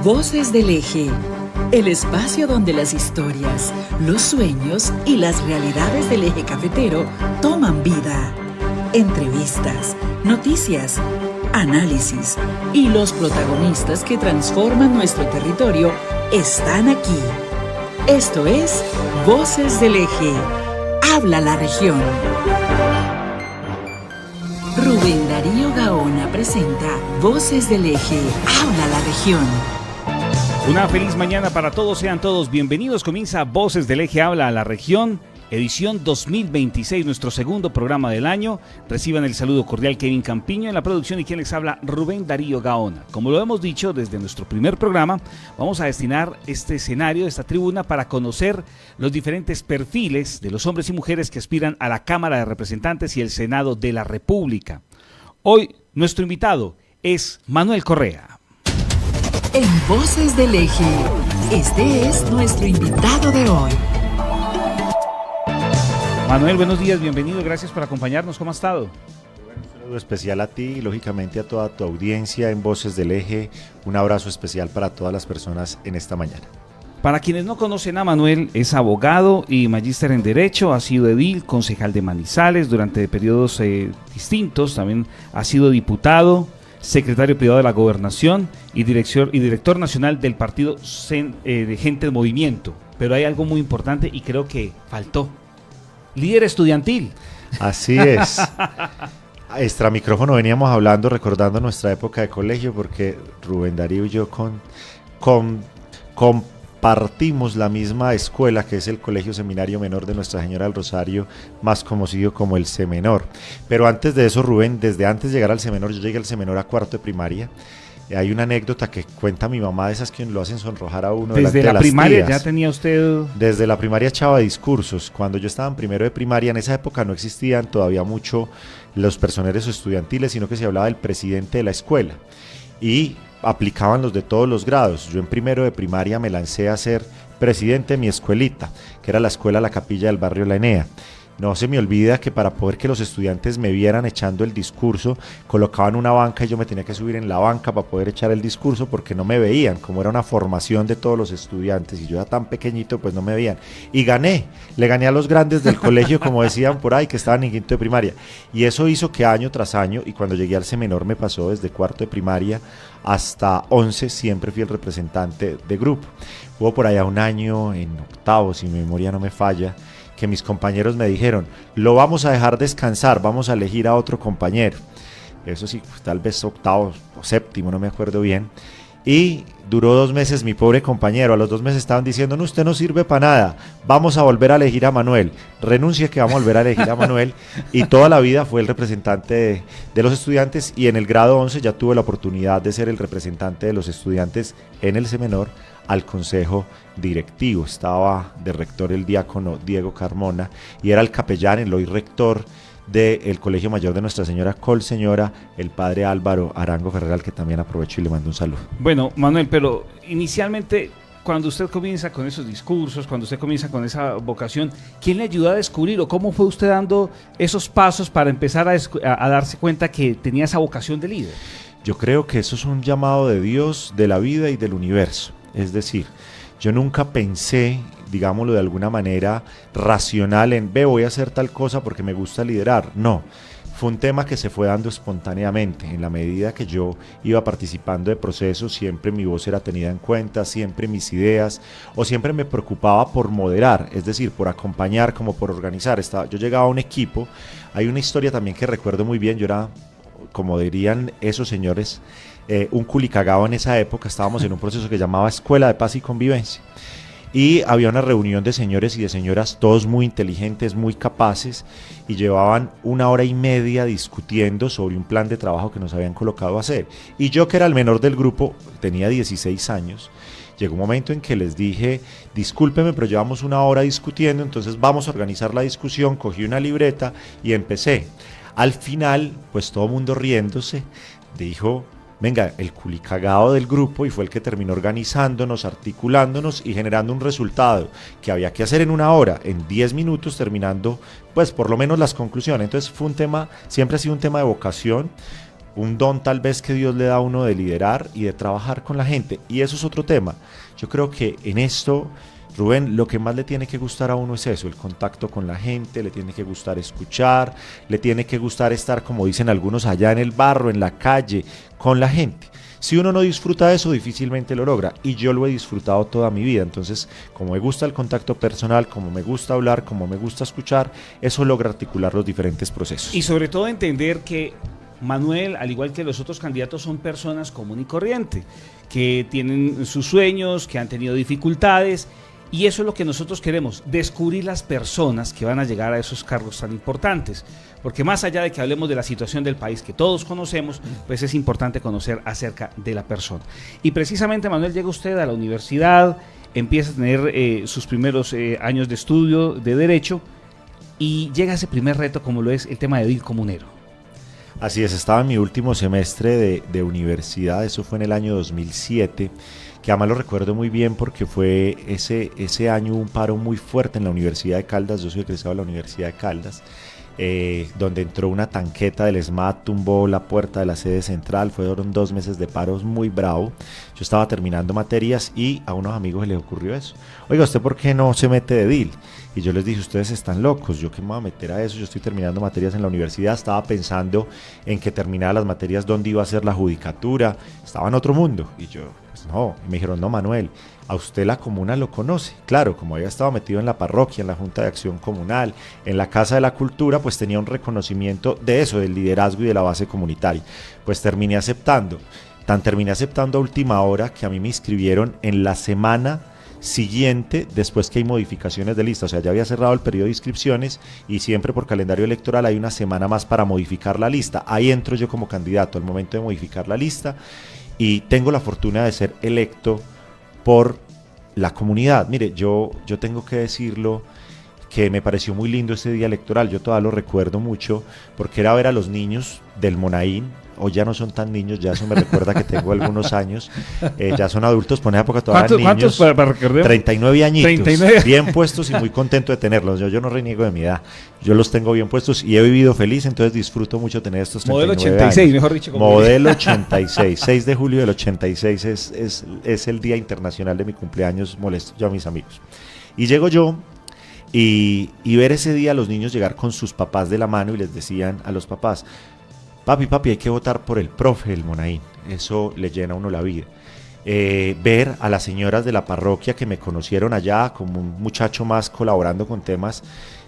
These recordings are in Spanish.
Voces del Eje, el espacio donde las historias, los sueños y las realidades del eje cafetero toman vida. Entrevistas, noticias, análisis y los protagonistas que transforman nuestro territorio están aquí. Esto es Voces del Eje. Habla la región. Rubén Darío Gaona presenta Voces del Eje. Habla la región. Una feliz mañana para todos, sean todos bienvenidos. Comienza Voces del Eje Habla a la Región, edición 2026, nuestro segundo programa del año. Reciban el saludo cordial Kevin Campiño en la producción y quien les habla Rubén Darío Gaona. Como lo hemos dicho desde nuestro primer programa, vamos a destinar este escenario, esta tribuna, para conocer los diferentes perfiles de los hombres y mujeres que aspiran a la Cámara de Representantes y el Senado de la República. Hoy nuestro invitado es Manuel Correa. En Voces del Eje, este es nuestro invitado de hoy. Manuel, buenos días, bienvenido, gracias por acompañarnos, ¿cómo ha estado? Un saludo especial a ti y lógicamente a toda tu audiencia en Voces del Eje. Un abrazo especial para todas las personas en esta mañana. Para quienes no conocen a Manuel, es abogado y magíster en Derecho, ha sido edil, concejal de Manizales durante periodos distintos, también ha sido diputado, secretario privado de la Gobernación y director nacional del partido de Gente de Movimiento. Pero hay algo muy importante y creo que faltó: líder estudiantil. Así es. Extra micrófono veníamos hablando, recordando nuestra época de colegio, porque Rubén Darío y yo compartimos la misma escuela, que es el Colegio Seminario Menor de Nuestra Señora del Rosario, más conocido como el Semenor. Pero antes de eso, Rubén, desde antes de llegar al Semenor, yo llegué al Semenor a cuarto de primaria. Hay una anécdota que cuenta mi mamá, de esas que lo hacen sonrojar a uno. Desde la primaria ya tenía usted... Desde la primaria echaba discursos. Cuando yo estaba en primero de primaria, en esa época no existían todavía mucho los personeros estudiantiles, sino que se hablaba del presidente de la escuela. Y aplicaban los de todos los grados. Yo en primero de primaria me lancé a ser presidente de mi escuelita, que era la escuela La Capilla del barrio La Enea. No se me olvida que para poder que los estudiantes me vieran echando el discurso, colocaban una banca y yo me tenía que subir en la banca para poder echar el discurso, porque no me veían, como era una formación de todos los estudiantes y yo era tan pequeñito, pues no me veían. Y le gané a los grandes del colegio, como decían por ahí, que estaban en quinto de primaria. Y eso hizo que año tras año, y cuando llegué al Semenor me pasó desde cuarto de primaria hasta 11, siempre fui el representante de grupo. Hubo por allá un año en octavo, si mi memoria no me falla, que mis compañeros me dijeron: lo vamos a dejar descansar, vamos a elegir a otro compañero. Eso sí, tal vez octavo o séptimo, no me acuerdo bien. Y duró 2 meses mi pobre compañero. A los 2 meses estaban diciendo: no, usted no sirve para nada, vamos a volver a elegir a Manuel. Renuncia que vamos a volver a elegir a Manuel. Y toda la vida fue el representante de los estudiantes, y en el grado 11 ya tuve la oportunidad de ser el representante de los estudiantes en el Semenor al consejo directivo. Estaba de rector el diácono Diego Carmona y era el capellán, el hoy rector del Colegio Mayor de Nuestra Señora Colseñora, el padre Álvaro Arango Ferreral, que también aprovecho y le mando un saludo. Bueno, Manuel, pero inicialmente, cuando usted comienza con esos discursos, cuando usted comienza con esa vocación, ¿quién le ayudó a descubrir, o cómo fue usted dando esos pasos para empezar a darse cuenta que tenía esa vocación de líder? Yo creo que eso es un llamado de Dios, de la vida y del universo. Es decir, yo nunca pensé, digámoslo de alguna manera racional, en voy a hacer tal cosa porque me gusta liderar. No, fue un tema que se fue dando espontáneamente. En la medida que yo iba participando de procesos, siempre mi voz era tenida en cuenta, siempre mis ideas, o siempre me preocupaba por moderar, es decir, por acompañar como por organizar. Yo llegaba a un equipo. Hay una historia también que recuerdo muy bien. Yo era, como dirían esos señores, un culicagao en esa época. Estábamos en un proceso que llamaba Escuela de Paz y Convivencia, y había una reunión de señores y de señoras, todos muy inteligentes, muy capaces, y llevaban 1 hora y media discutiendo sobre un plan de trabajo que nos habían colocado a hacer. Y yo, que era el menor del grupo, tenía 16 años, llegó un momento en que les dije: discúlpeme, pero llevamos 1 hora discutiendo, entonces vamos a organizar la discusión. Cogí una libreta y empecé. Al final, pues todo el mundo riéndose, dijo: venga, el culicagado del grupo, y fue el que terminó organizándonos, articulándonos y generando un resultado que había que hacer en 1 hora, en 10 minutos, terminando pues por lo menos las conclusiones. Entonces fue un tema, siempre ha sido un tema de vocación, un don tal vez que Dios le da a uno de liderar y de trabajar con la gente. Y eso es otro tema. Yo creo que en esto, Rubén, lo que más le tiene que gustar a uno es eso, el contacto con la gente, le tiene que gustar escuchar, le tiene que gustar estar, como dicen algunos, allá en el barro, en la calle, con la gente. Si uno no disfruta eso, difícilmente lo logra, y yo lo he disfrutado toda mi vida. Entonces, como me gusta el contacto personal, como me gusta hablar, como me gusta escuchar, eso logra articular los diferentes procesos. Y sobre todo entender que Manuel, al igual que los otros candidatos, son personas común y corriente, que tienen sus sueños, que han tenido dificultades, y eso es lo que nosotros queremos, descubrir las personas que van a llegar a esos cargos tan importantes. Porque más allá de que hablemos de la situación del país que todos conocemos, pues es importante conocer acerca de la persona. Y precisamente, Manuel, llega usted a la universidad, empieza a tener sus primeros años de estudio de Derecho, y llega ese primer reto, como lo es el tema de edil comunero. Así es, estaba en mi último semestre de universidad, eso fue en el año 2007, que además lo recuerdo muy bien porque fue ese año un paro muy fuerte en la Universidad de Caldas. Yo soy egresado de la Universidad de Caldas, donde entró una tanqueta del SMAT, tumbó la puerta de la sede central, fueron 2 meses de paros muy bravo. Yo estaba terminando materias y a unos amigos les ocurrió eso. Oiga, ¿usted por qué no se mete de edil? Y yo les dije, ustedes están locos, ¿yo qué me voy a meter a eso? Yo estoy terminando materias en la universidad, estaba pensando en que terminara las materias, dónde iba a ser la judicatura, estaba en otro mundo. Y yo, pues no, y me dijeron, no, Manuel, a usted la comuna lo conoce. Claro, como había estado metido en la parroquia, en la Junta de Acción Comunal, en la Casa de la Cultura, pues tenía un reconocimiento de eso, del liderazgo y de la base comunitaria. Pues terminé aceptando a última hora que a mí me inscribieron en la semana siguiente, después que hay modificaciones de lista. O sea, ya había cerrado el periodo de inscripciones y siempre por calendario electoral hay una semana más para modificar la lista. Ahí entro yo como candidato al momento de modificar la lista y tengo la fortuna de ser electo por la comunidad. Mire, yo tengo que decirlo, que me pareció muy lindo ese día electoral. Yo todavía lo recuerdo mucho porque era ver a los niños del Monaín. Hoy ya no son tan niños, ya eso me recuerda que tengo algunos años, ya son adultos, por esa época todavía niños. ¿Cuántos para recordar? 39 añitos, 39. Bien puestos y muy contento de tenerlos. Yo no reniego de mi edad, yo los tengo bien puestos y he vivido feliz, entonces disfruto mucho tener estos 39 Modelo 86, años. mejor dicho. Modelo 86, 6 de julio del 86 es el día internacional de mi cumpleaños, molesto yo a mis amigos. Y llego yo y ver ese día a los niños llegar con sus papás de la mano y les decían a los papás, papi, hay que votar por el profe del Monaín, eso le llena a uno la vida. Ver a las señoras de la parroquia que me conocieron allá como un muchacho más colaborando con temas,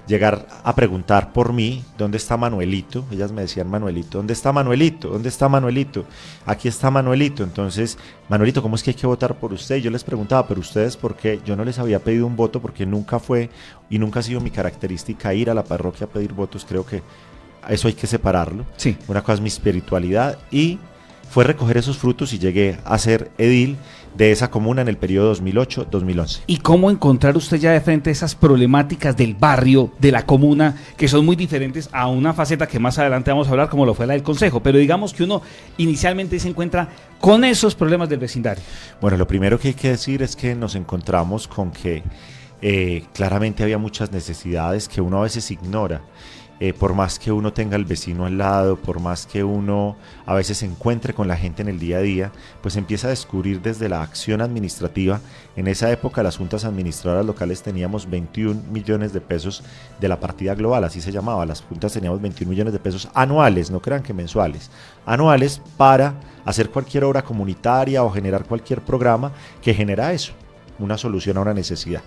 llegar a preguntar por mí, ¿dónde está Manuelito? Ellas me decían, Manuelito, ¿dónde está Manuelito? ¿Dónde está Manuelito? Aquí está Manuelito. Entonces, Manuelito, ¿cómo es que hay que votar por usted? Y yo les preguntaba, ¿pero ustedes por qué? Yo no les había pedido un voto porque nunca fue y nunca ha sido mi característica ir a la parroquia a pedir votos. Creo que eso hay que separarlo. Sí. Una cosa es mi espiritualidad y fue recoger esos frutos y llegué a ser edil de esa comuna en el periodo 2008-2011. ¿Y cómo encontrar usted ya de frente esas problemáticas del barrio, de la comuna, que son muy diferentes a una faceta que más adelante vamos a hablar, como lo fue la del consejo? Pero digamos que uno inicialmente se encuentra con esos problemas del vecindario. Bueno, lo primero que hay que decir es que nos encontramos con que claramente había muchas necesidades que uno a veces ignora. Por más que uno tenga al vecino al lado, por más que uno a veces se encuentre con la gente en el día a día, pues empieza a descubrir desde la acción administrativa. En esa época las juntas administradoras locales teníamos 21 millones de pesos de la partida global, así se llamaba. Las juntas teníamos 21 millones de pesos anuales, no crean que mensuales, anuales, para hacer cualquier obra comunitaria o generar cualquier programa que genera eso, una solución a una necesidad.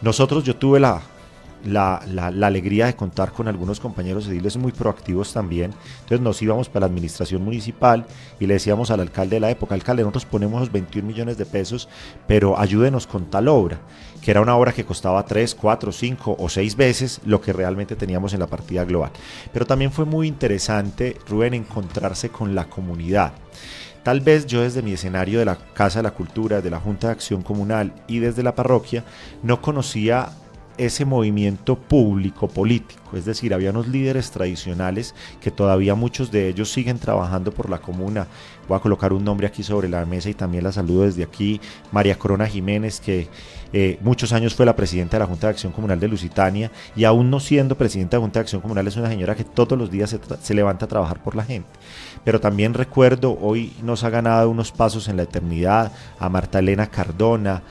Yo tuve la alegría de contar con algunos compañeros ediles muy proactivos también. Entonces nos íbamos para la administración municipal y le decíamos al alcalde de la época, alcalde, nosotros ponemos los 21 millones de pesos, pero ayúdenos con tal obra, que era una obra que costaba 3, 4, 5 o 6 veces lo que realmente teníamos en la partida global. Pero también fue muy interesante, Rubén, encontrarse con la comunidad. Tal vez yo desde mi escenario de la Casa de la Cultura, de la Junta de Acción Comunal y desde la parroquia, no conocía ese movimiento público político, es decir, había unos líderes tradicionales que todavía muchos de ellos siguen trabajando por la comuna. Voy a colocar un nombre aquí sobre la mesa y también la saludo desde aquí, María Corona Jiménez, que muchos años fue la presidenta de la Junta de Acción Comunal de Lusitania, y aún no siendo presidenta de la Junta de Acción Comunal es una señora que todos los días se levanta a trabajar por la gente. Pero también recuerdo, hoy nos ha ganado unos pasos en la eternidad, a Marta Elena Cardona,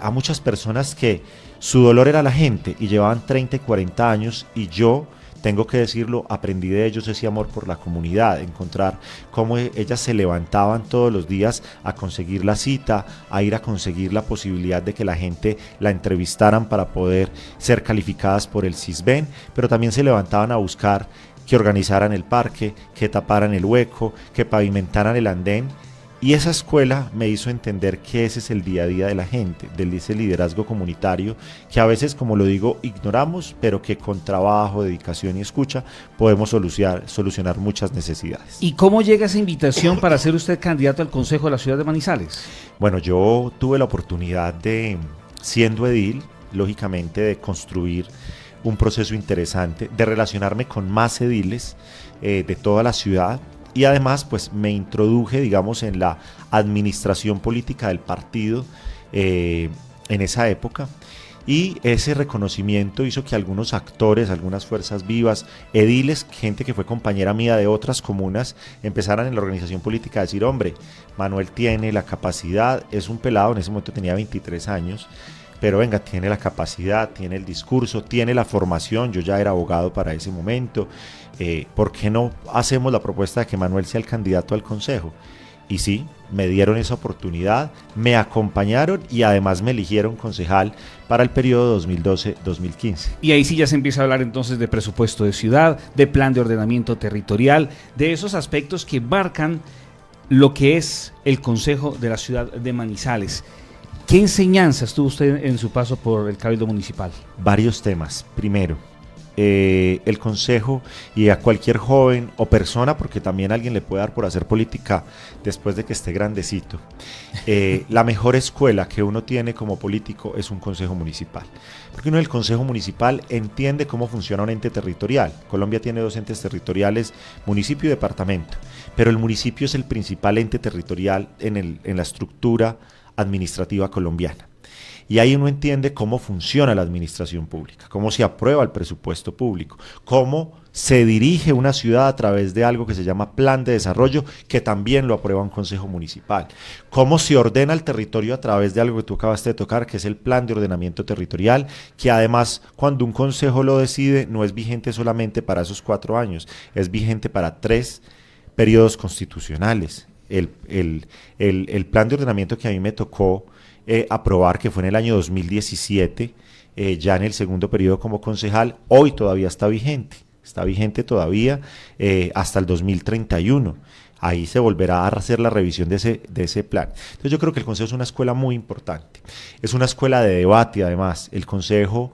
a muchas personas que su dolor era la gente y llevaban 30 y 40 años, y yo, tengo que decirlo, aprendí de ellos ese amor por la comunidad, encontrar cómo ellas se levantaban todos los días a conseguir la cita, a ir a conseguir la posibilidad de que la gente la entrevistaran para poder ser calificadas por el CISBEN, pero también se levantaban a buscar que organizaran el parque, que taparan el hueco, que pavimentaran el andén. Y esa escuela me hizo entender que ese es el día a día de la gente, de ese liderazgo comunitario que a veces, como lo digo, ignoramos, pero que con trabajo, dedicación y escucha podemos solucionar muchas necesidades. ¿Y cómo llega esa invitación para ser usted candidato al Consejo de la Ciudad de Manizales? Bueno, yo tuve la oportunidad de, siendo edil, lógicamente, de construir un proceso interesante, de relacionarme con más ediles de toda la ciudad. Y además pues me introduje, digamos, en la administración política del partido en esa época, y ese reconocimiento hizo que algunos actores, algunas fuerzas vivas, ediles, gente que fue compañera mía de otras comunas, empezaran en la organización política a decir: hombre, Manuel tiene la capacidad, es un pelado, en ese momento tenía 23 años, pero venga, tiene la capacidad, tiene el discurso, tiene la formación, yo ya era abogado para ese momento, ¿por qué no hacemos la propuesta de que Manuel sea el candidato al consejo? Y sí, me dieron esa oportunidad, me acompañaron y además me eligieron concejal para el periodo 2012-2015. Y ahí sí ya se empieza a hablar entonces de presupuesto de ciudad, de plan de ordenamiento territorial, de esos aspectos que marcan lo que es el Consejo de la Ciudad de Manizales. ¿Qué enseñanzas tuvo usted en su paso por el Cabildo Municipal? Varios temas. Primero, el consejo, y a cualquier joven o persona, porque también alguien le puede dar por hacer política después de que esté grandecito, la mejor escuela que uno tiene como político es un consejo municipal, porque uno del consejo municipal entiende cómo funciona un ente territorial. Colombia tiene 2 entes territoriales, municipio y departamento, pero el municipio es el principal ente territorial en la estructura administrativa colombiana. Y ahí uno entiende cómo funciona la administración pública, cómo se aprueba el presupuesto público, cómo se dirige una ciudad a través de algo que se llama plan de desarrollo, que también lo aprueba un consejo municipal, cómo se ordena el territorio a través de algo que tú acabaste de tocar, que es el plan de ordenamiento territorial, que además cuando un consejo lo decide no es vigente solamente para esos 4 años, es vigente para 3 periodos constitucionales. El plan de ordenamiento que a mí me tocó aprobar, que fue en el año 2017, ya en el segundo periodo como concejal, hoy todavía está vigente todavía hasta el 2031. Ahí se volverá a hacer la revisión de ese plan. Entonces yo creo que el consejo es una escuela muy importante, es una escuela de debate. Además, el consejo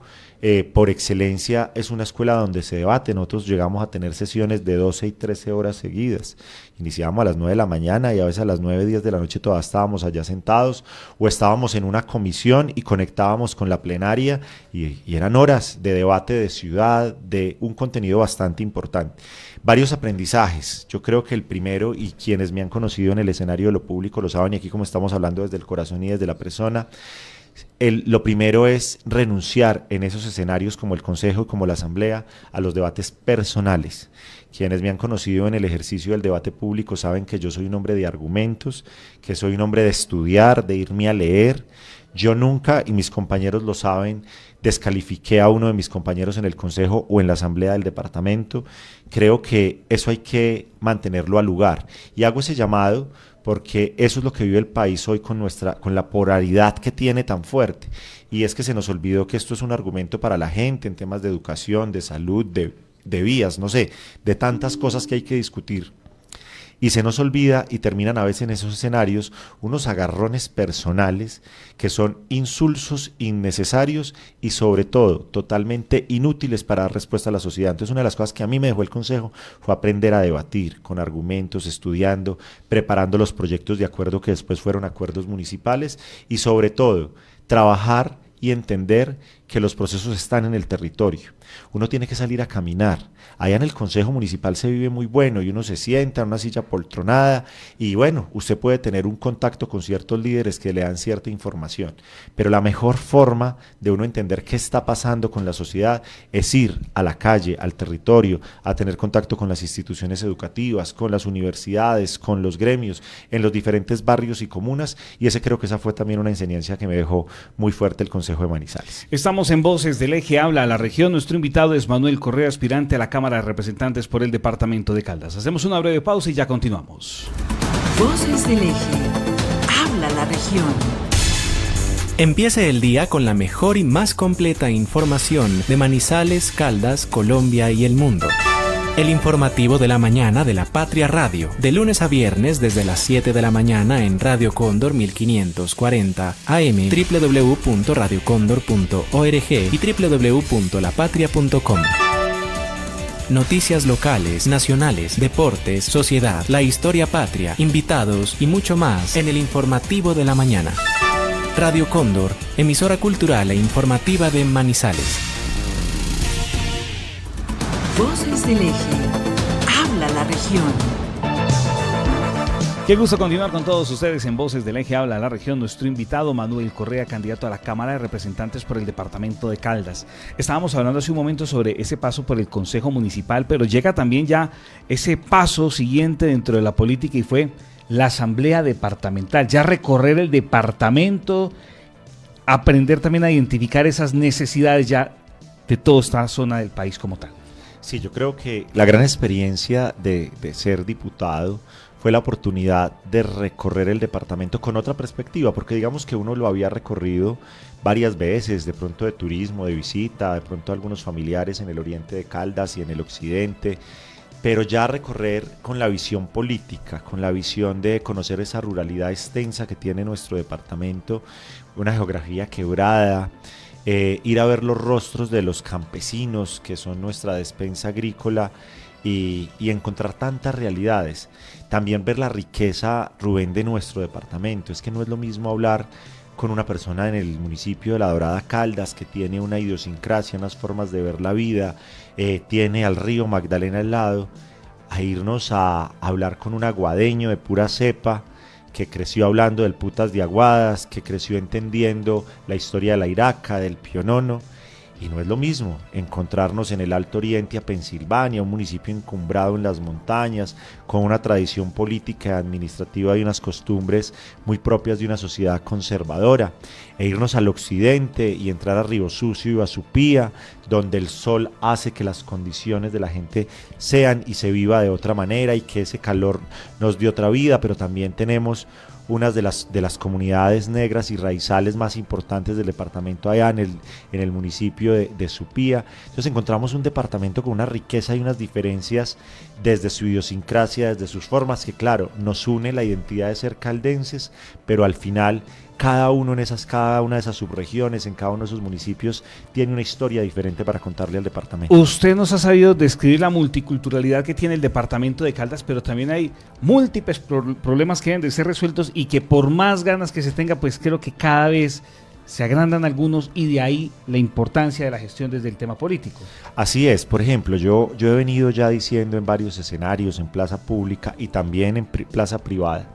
por excelencia es una escuela donde se debate. Nosotros llegamos a tener sesiones de 12 y 13 horas seguidas. Iniciábamos a las 9 de la mañana y a veces a las 9, 10 de la noche todavía estábamos allá sentados, o estábamos en una comisión y conectábamos con la plenaria, y eran horas de debate de ciudad, de un contenido bastante importante. Varios aprendizajes. Yo creo que el primero, y quienes me han conocido en el escenario de lo público lo saben, y aquí como estamos hablando desde el corazón y desde la persona, lo primero es renunciar en esos escenarios como el consejo y como la asamblea a los debates personales. Quienes me han conocido en el ejercicio del debate público saben que yo soy un hombre de argumentos, que soy un hombre de estudiar, de irme a leer. Yo nunca, y mis compañeros lo saben, descalifiqué a uno de mis compañeros en el consejo o en la asamblea del departamento. Creo que eso hay que mantenerlo al lugar, y hago ese llamado porque eso es lo que vive el país hoy con la polaridad que tiene tan fuerte, y es que se nos olvidó que esto es un argumento para la gente en temas de educación, de salud, de vías, no sé, de tantas cosas que hay que discutir. Y se nos olvida, y terminan a veces en esos escenarios unos agarrones personales que son insulsos, innecesarios y sobre todo totalmente inútiles para dar respuesta a la sociedad. Entonces una de las cosas que a mí me dejó el consejo fue aprender a debatir con argumentos, estudiando, preparando los proyectos de acuerdo que después fueron acuerdos municipales, y sobre todo trabajar y entender que los procesos están en el territorio. Uno tiene que salir a caminar. Allá en el Consejo Municipal se vive muy bueno y uno se sienta en una silla poltronada y bueno, usted puede tener un contacto con ciertos líderes que le dan cierta información, pero la mejor forma de uno entender qué está pasando con la sociedad es ir a la calle, al territorio, a tener contacto con las instituciones educativas, con las universidades, con los gremios, en los diferentes barrios y comunas, y creo que esa fue también una enseñanza que me dejó muy fuerte el Consejo de Manizales. Estamos en Voces del Eje Habla a la Región. Nuestro invitado es Manuel Correa, aspirante a la Cámara de Representantes por el departamento de Caldas. Hacemos una breve pausa y ya continuamos. Voces del Eje Habla a la Región. Empiece el día con la mejor y más completa información de Manizales, Caldas, Colombia y el mundo. El informativo de la mañana de La Patria Radio, de lunes a viernes desde las 7 de la mañana en Radio Cóndor 1540 AM, www.radiocondor.org y www.lapatria.com. Noticias locales, nacionales, deportes, sociedad, la historia patria, invitados y mucho más en el informativo de la mañana. Radio Cóndor, emisora cultural e informativa de Manizales. Voces del Eje Habla la Región. Qué gusto continuar con todos ustedes en Voces del Eje Habla la Región. Nuestro invitado Manuel Correa, candidato a la Cámara de Representantes por el departamento de Caldas. Estábamos hablando hace un momento sobre ese paso por el Consejo Municipal, pero llega también ya ese paso siguiente dentro de la política y fue la Asamblea Departamental. Ya recorrer el departamento, aprender también a identificar esas necesidades ya de toda esta zona del país como tal. Sí, yo creo que la gran experiencia de ser diputado fue la oportunidad de recorrer el departamento con otra perspectiva, porque digamos que uno lo había recorrido varias veces, de pronto de turismo, de visita, de pronto algunos familiares en el oriente de Caldas y en el occidente, pero ya recorrer con la visión política, con la visión de conocer esa ruralidad extensa que tiene nuestro departamento, una geografía quebrada, ir a ver los rostros de los campesinos que son nuestra despensa agrícola y encontrar tantas realidades. También ver la riqueza, Rubén, de nuestro departamento. Es que no es lo mismo hablar con una persona en el municipio de La Dorada, Caldas, que tiene una idiosincrasia, unas formas de ver la vida, tiene al río Magdalena al lado, a irnos a hablar con un aguadeño de pura cepa, que creció hablando del Putas de Aguadas, que creció entendiendo la historia de la Iraca, del Pionono, y no es lo mismo encontrarnos en el Alto Oriente a Pensilvania, un municipio encumbrado en las montañas, con una tradición política y administrativa y unas costumbres muy propias de una sociedad conservadora, e irnos al occidente y entrar a Río Sucio y Guasupía, donde el sol hace que las condiciones de la gente sean y se viva de otra manera y que ese calor nos dé otra vida, pero también tenemos unas de las comunidades negras y raizales más importantes del departamento allá en el municipio de Supía. Entonces encontramos un departamento con una riqueza y unas diferencias desde su idiosincrasia, desde sus formas, que claro, nos une la identidad de ser caldenses, pero al final cada una de esas subregiones, en cada uno de esos municipios, tiene una historia diferente para contarle al departamento. Usted nos ha sabido describir la multiculturalidad que tiene el departamento de Caldas, pero también hay múltiples problemas que deben de ser resueltos y que por más ganas que se tenga, pues creo que cada vez se agrandan algunos, y de ahí la importancia de la gestión desde el tema político. Así es. Por ejemplo, yo he venido ya diciendo en varios escenarios, en plaza pública y también en plaza privada,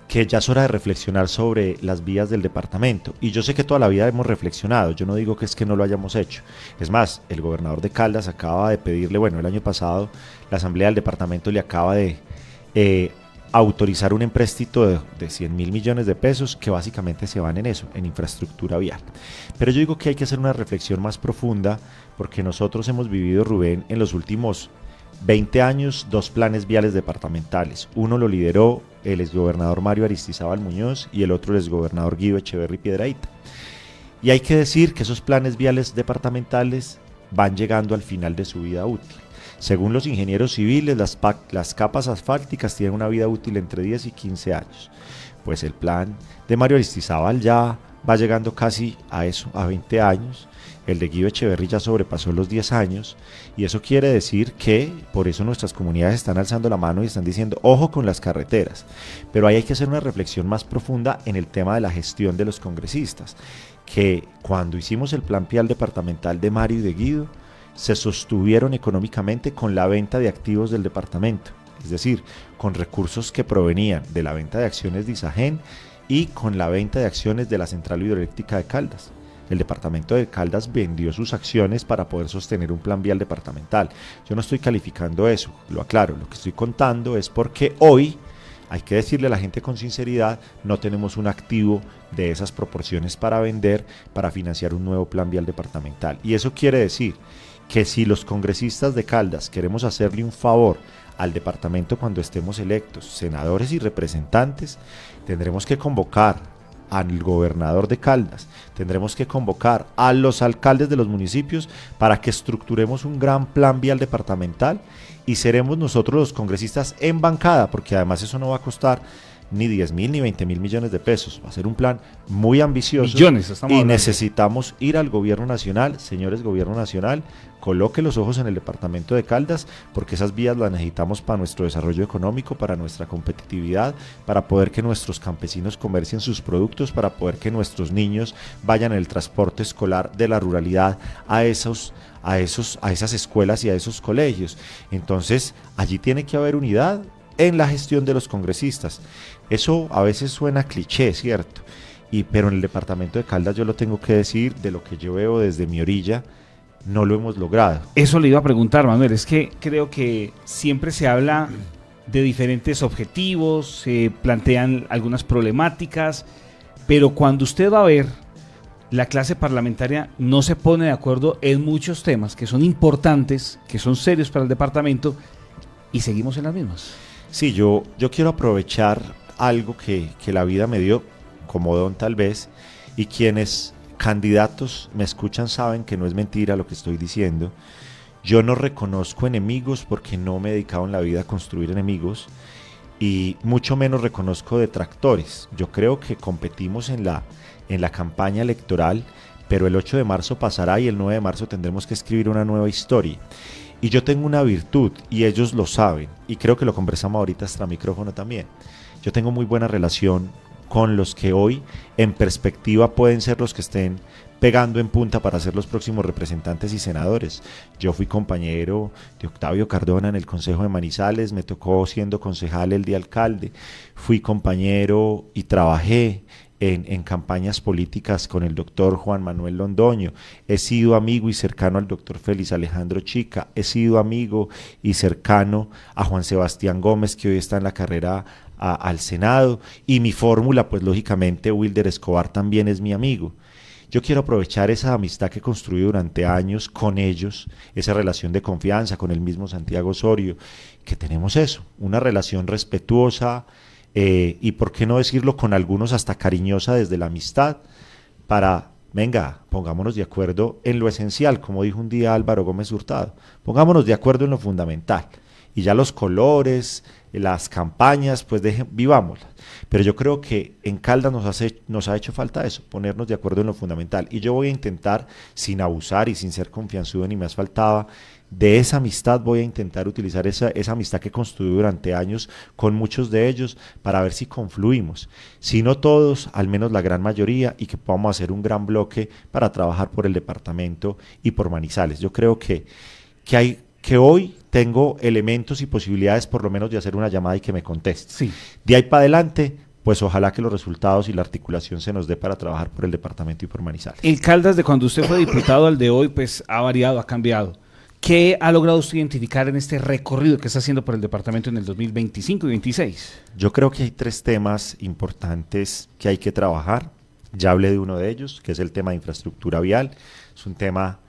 que ya es hora de reflexionar sobre las vías del departamento. Y yo sé que toda la vida hemos reflexionado, yo no digo que es que no lo hayamos hecho. Es más, el gobernador de Caldas acaba de pedirle, el año pasado la asamblea del departamento le acaba de autorizar un empréstito de 100.000 millones de pesos que básicamente se van en eso, en infraestructura vial. Pero yo digo que hay que hacer una reflexión más profunda, porque nosotros hemos vivido, Rubén, en los últimos 20 años, 2 planes viales departamentales. Uno lo lideró el exgobernador Mario Aristizábal Muñoz y el otro el exgobernador Guido Echeverry Piedrahíta. Y hay que decir que esos planes viales departamentales van llegando al final de su vida útil. Según los ingenieros civiles, las capas asfálticas tienen una vida útil entre 10 y 15 años. Pues el plan de Mario Aristizábal ya va llegando casi a eso, a 20 años. el de Guido Echeverry ya sobrepasó los 10 años, y eso quiere decir que por eso nuestras comunidades están alzando la mano y están diciendo, ojo con las carreteras. Pero ahí hay que hacer una reflexión más profunda en el tema de la gestión de los congresistas, que cuando hicimos el plan pial departamental de Mario y de Guido, se sostuvieron económicamente con la venta de activos del departamento, es decir, con recursos que provenían de la venta de acciones de Isagen y con la venta de acciones de la Central Hidroeléctrica de Caldas. El departamento de Caldas vendió sus acciones para poder sostener un plan vial departamental. Yo no estoy calificando eso, lo aclaro, lo que estoy contando es porque hoy, hay que decirle a la gente con sinceridad, no tenemos un activo de esas proporciones para vender, para financiar un nuevo plan vial departamental. Y eso quiere decir que si los congresistas de Caldas queremos hacerle un favor al departamento cuando estemos electos, senadores y representantes, tendremos que convocar al gobernador de Caldas, tendremos que convocar a los alcaldes de los municipios para que estructuremos un gran plan vial departamental, y seremos nosotros los congresistas en bancada, porque además eso no va a costar ni 10.000 ni 20.000 millones de pesos, va a ser un plan muy ambicioso. Millones, estamos y hablando. Necesitamos ir al gobierno nacional, señores gobierno nacional, coloque los ojos en el departamento de Caldas, porque esas vías las necesitamos para nuestro desarrollo económico, para nuestra competitividad, para poder que nuestros campesinos comercien sus productos, para poder que nuestros niños vayan en el transporte escolar de la ruralidad a esas escuelas y a esos colegios. Entonces, allí tiene que haber unidad en la gestión de los congresistas. Eso a veces suena cliché, ¿cierto? Pero en el departamento de Caldas, yo lo tengo que decir, de lo que yo veo desde mi orilla, no lo hemos logrado. Eso le iba a preguntar, Manuel, es que creo que siempre se habla de diferentes objetivos, se plantean algunas problemáticas, pero cuando usted va a ver, la clase parlamentaria no se pone de acuerdo en muchos temas que son importantes, que son serios para el departamento, y seguimos en las mismas. Sí, yo quiero aprovechar algo que la vida me dio, como don tal vez, y quienes candidatos me escuchan saben que no es mentira lo que estoy diciendo. Yo no reconozco enemigos porque no me he dedicado en la vida a construir enemigos, y mucho menos reconozco detractores. Yo creo que competimos en la campaña electoral, pero el 8 de marzo pasará y el 9 de marzo tendremos que escribir una nueva historia. Y yo tengo una virtud, y ellos lo saben, y creo que lo conversamos ahorita extra micrófono también. Yo tengo muy buena relación con los que hoy en perspectiva pueden ser los que estén pegando en punta para ser los próximos representantes y senadores. Yo fui compañero de Octavio Cardona en el Consejo de Manizales, me tocó siendo concejal el de alcalde, fui compañero y trabajé en campañas políticas con el doctor Juan Manuel Londoño, he sido amigo y cercano al doctor Félix Alejandro Chica, he sido amigo y cercano a Juan Sebastián Gómez, que hoy está en la carrera al Senado, y mi fórmula, pues lógicamente Wilder Escobar también es mi amigo. Yo quiero aprovechar esa amistad que construí durante años con ellos, esa relación de confianza con el mismo Santiago Osorio, que tenemos eso, una relación respetuosa, y por qué no decirlo con algunos hasta cariñosa desde la amistad, para, venga, pongámonos de acuerdo en lo esencial, como dijo un día Álvaro Gómez Hurtado, pongámonos de acuerdo en lo fundamental, y ya los colores, las campañas, pues vivámoslas. Pero yo creo que en Caldas nos ha hecho falta eso, ponernos de acuerdo en lo fundamental, y yo voy a intentar, sin abusar y sin ser confianzudo ni me faltaba, de esa amistad voy a intentar utilizar esa amistad que construí durante años con muchos de ellos para ver si confluimos, si no todos, al menos la gran mayoría, y que podamos hacer un gran bloque para trabajar por el departamento y por Manizales. Yo creo que hoy tengo elementos y posibilidades por lo menos de hacer una llamada y que me conteste. Sí. De ahí para adelante, pues ojalá que los resultados y la articulación se nos dé para trabajar por el departamento y por Manizales. El Caldas de cuando usted fue diputado al de hoy, pues ha variado, ha cambiado. ¿Qué ha logrado usted identificar en este recorrido que está haciendo por el departamento en el 2025 y 2026? Yo creo que hay 3 temas importantes que hay que trabajar. Ya hablé de uno de ellos, que es el tema de infraestructura vial. Es un tema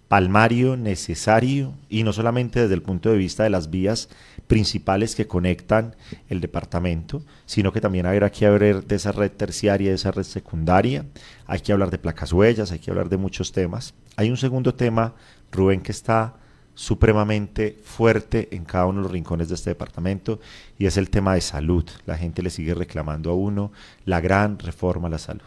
palmario, necesario, y no solamente desde el punto de vista de las vías principales que conectan el departamento, sino que también habrá que hablar de esa red terciaria, de esa red secundaria. Hay que hablar de placas huellas, hay que hablar de muchos temas. Hay un segundo tema, Rubén, que está supremamente fuerte en cada uno de los rincones de este departamento, y es el tema de salud. La gente le sigue reclamando a uno la gran reforma a la salud.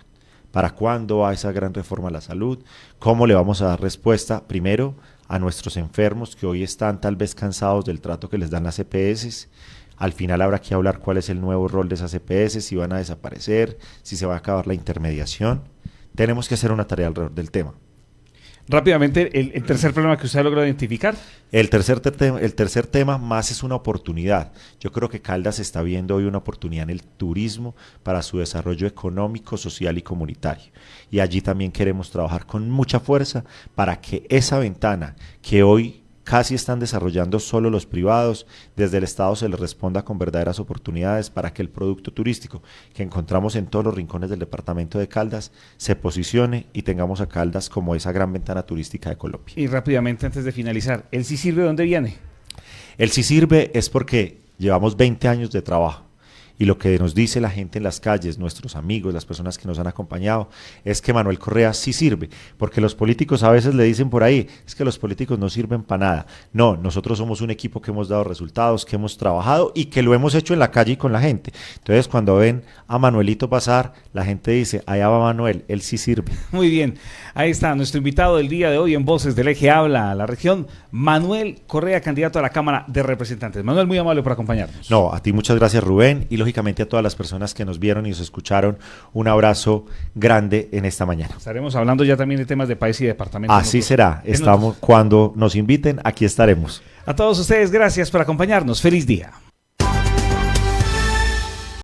¿Para cuándo va esa gran reforma a la salud? ¿Cómo le vamos a dar respuesta primero a nuestros enfermos que hoy están tal vez cansados del trato que les dan las EPS? Al final habrá que hablar cuál es el nuevo rol de esas EPS, si van a desaparecer, si se va a acabar la intermediación. Tenemos que hacer una tarea alrededor del tema. Rápidamente, el tercer problema que usted ha logrado identificar. El tercer tema más es una oportunidad. Yo creo que Caldas está viendo hoy una oportunidad en el turismo para su desarrollo económico, social y comunitario. Y allí también queremos trabajar con mucha fuerza para que esa ventana que hoy casi están desarrollando solo los privados, desde el Estado se les responda con verdaderas oportunidades para que el producto turístico que encontramos en todos los rincones del departamento de Caldas se posicione y tengamos a Caldas como esa gran ventana turística de Colombia. Y rápidamente, antes de finalizar, ¿el sí sirve de dónde viene? El sí sirve es porque llevamos 20 años de trabajo. Y lo que nos dice la gente en las calles, nuestros amigos, las personas que nos han acompañado, es que Manuel Correa sí sirve, porque los políticos a veces le dicen por ahí, es que los políticos no sirven para nada. No, nosotros somos un equipo que hemos dado resultados, que hemos trabajado y que lo hemos hecho en la calle y con la gente. Entonces, cuando ven a Manuelito pasar, la gente dice, allá va Manuel, él sí sirve. Muy bien, ahí está nuestro invitado del día de hoy en Voces del Eje Habla a la región, Manuel Correa, candidato a la Cámara de Representantes. Manuel, muy amable por acompañarnos. No, a ti muchas gracias, Rubén, y lógicamente a todas las personas que nos vieron y nos escucharon, un abrazo grande en esta mañana. Estaremos hablando ya también de temas de país y departamento. Así será, estamos cuando nos inviten, aquí estaremos. A todos ustedes, gracias por acompañarnos. Feliz día.